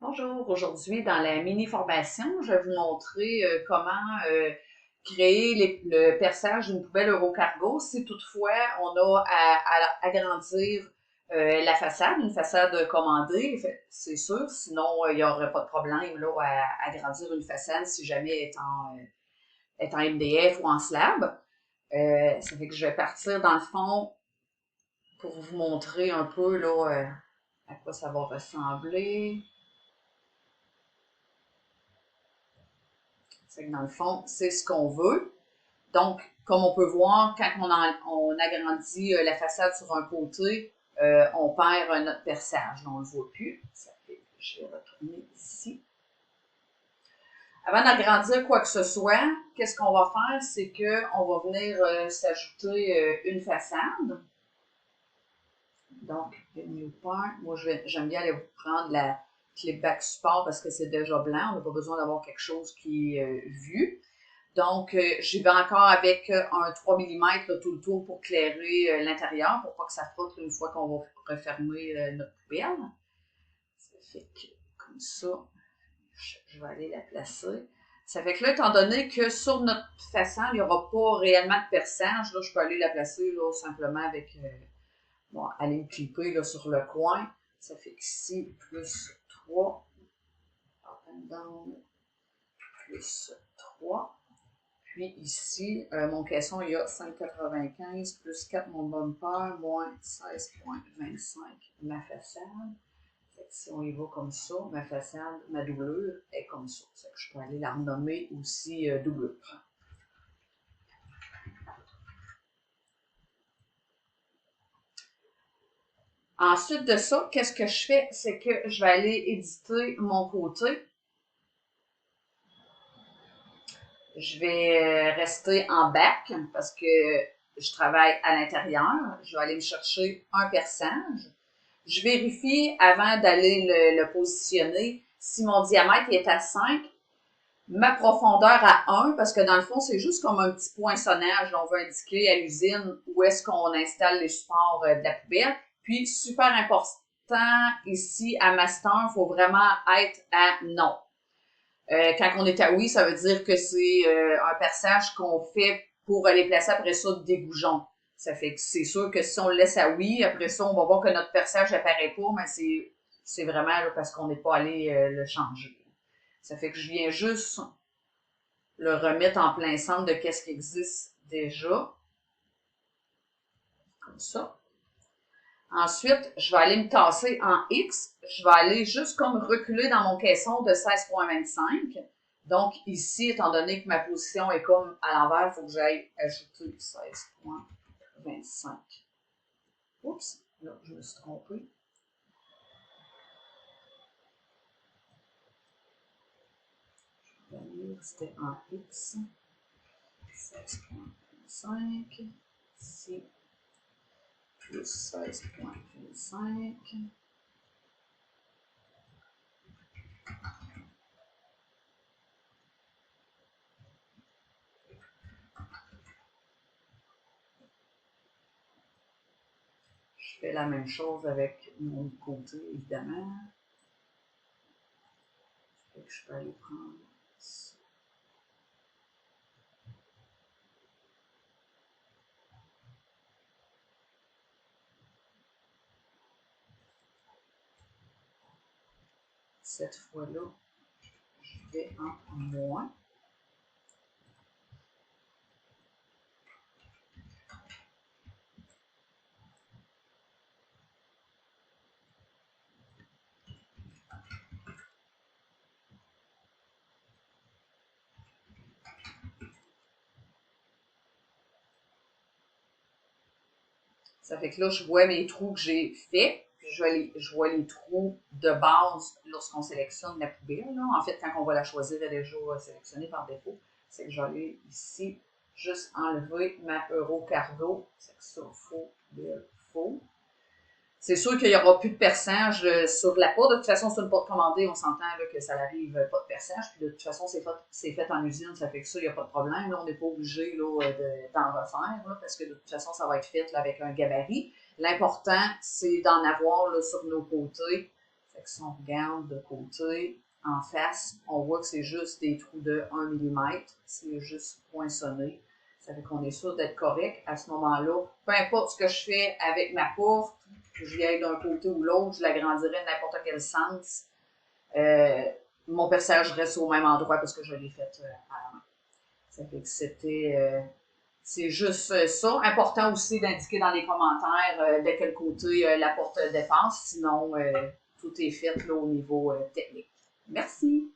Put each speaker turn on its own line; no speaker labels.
Bonjour, aujourd'hui dans la mini-formation, je vais vous montrer comment créer le perçage d'une poubelle Eurocargo si toutefois on a à agrandir la façade, une façade commandée, c'est sûr, sinon il n'y aurait pas de problème là, à agrandir une façade si jamais est en MDF ou en slab. Ça fait que je vais partir dans le fond pour vous montrer un peu là, à quoi ça va ressembler. C'est que dans le fond, c'est ce qu'on veut. Donc, comme on peut voir, quand on agrandit la façade sur un côté, on perd notre perçage. On ne le voit plus. Ça fait que je vais retourner ici. Avant d'agrandir quoi que ce soit, qu'est-ce qu'on va faire? C'est qu'on va venir s'ajouter une façade. Donc, new part. Moi, j'aime bien aller prendre la clip back support parce que c'est déjà blanc. On n'a pas besoin d'avoir quelque chose qui est vu. Donc, j'y vais encore avec un 3 mm tout le tour pour clairer l'intérieur, pour pas que ça frotte une fois qu'on va refermer notre poubelle. Ça fait que, comme ça, je vais aller la placer. Ça fait que là, étant donné que sur notre façade, il n'y aura pas réellement de perçage, là, je peux aller la placer là, simplement avec, bon, aller me clipper là, sur le coin. Ça fait qu'ici, plus 3, up and down, plus 3. Puis ici, mon caisson, il y a 5,95 plus 4 mon bumper, moins 16,25 ma façade. Fait que si on y va comme ça, ma façade, ma doublure est comme ça. Fait que je peux aller la renommer aussi doublure. Ensuite de ça, qu'est-ce que je fais? C'est que je vais aller éditer mon côté. Je vais rester en back parce que je travaille à l'intérieur. Je vais aller me chercher un perçage. Je vérifie avant d'aller le positionner si mon diamètre est à 5, ma profondeur à 1, parce que dans le fond, c'est juste comme un petit poinçonnage. On veut indiquer à l'usine où est-ce qu'on installe les supports de la poubelle. Puis, super important, ici à Master, il faut vraiment être à non. Quand on est à oui, ça veut dire que c'est un perçage qu'on fait pour aller placer après ça des goujons. Ça fait que c'est sûr que si on le laisse à oui, après ça, on va voir que notre perçage apparaît pas, mais c'est vraiment là, parce qu'on n'est pas allé le changer. Ça fait que je viens juste le remettre en plein centre de qu'est-ce qui existe déjà. Comme ça. Ensuite, je vais aller me tasser en X. Je vais aller juste comme reculer dans mon caisson de 16,25. Donc ici, étant donné que ma position est comme à l'envers, il faut que j'aille ajouter 16,25. Oups, là, je me suis trompée. Je vais aller, c'était en X. 16,25. Ici, plus 16,25. Je fais la même chose avec mon côté, évidemment. Fait que je peux aller prendre ça. Cette fois-là, je vais en moins. Ça fait que là, je vois mes trous que j'ai faits. Puis je vois les trous de base lorsqu'on sélectionne la poubelle. Là. En fait, quand on va la choisir, elle est déjà sélectionnée par défaut. C'est que j'allais ici juste enlever ma Eurocargo. C'est que ça, faux, poubelle, faux. C'est sûr qu'il n'y aura plus de perçage sur la porte. De toute façon, c'est une porte commandée, on s'entend là, que ça n'arrive pas de perçage. Puis de toute façon, c'est fait en usine, ça fait que ça, il n'y a pas de problème. Là, on n'est pas obligé d'en refaire, là, parce que de toute façon, ça va être fait là, avec un gabarit. L'important, c'est d'en avoir là, sur nos côtés. Fait que si on regarde de côté, en face, on voit que c'est juste des trous de 1 mm. C'est juste poinçonné. Ça fait qu'on est sûr d'être correct. À ce moment-là, peu importe ce que je fais avec ma porte, que je aille d'un côté ou l'autre, je l'agrandirai de n'importe quel sens. Mon perçage reste au même endroit parce que je l'ai fait à la main. Ça fait que c'est juste ça. Important aussi d'indiquer dans les commentaires de quel côté la porte dépasse. Sinon, tout est fait là, au niveau technique. Merci!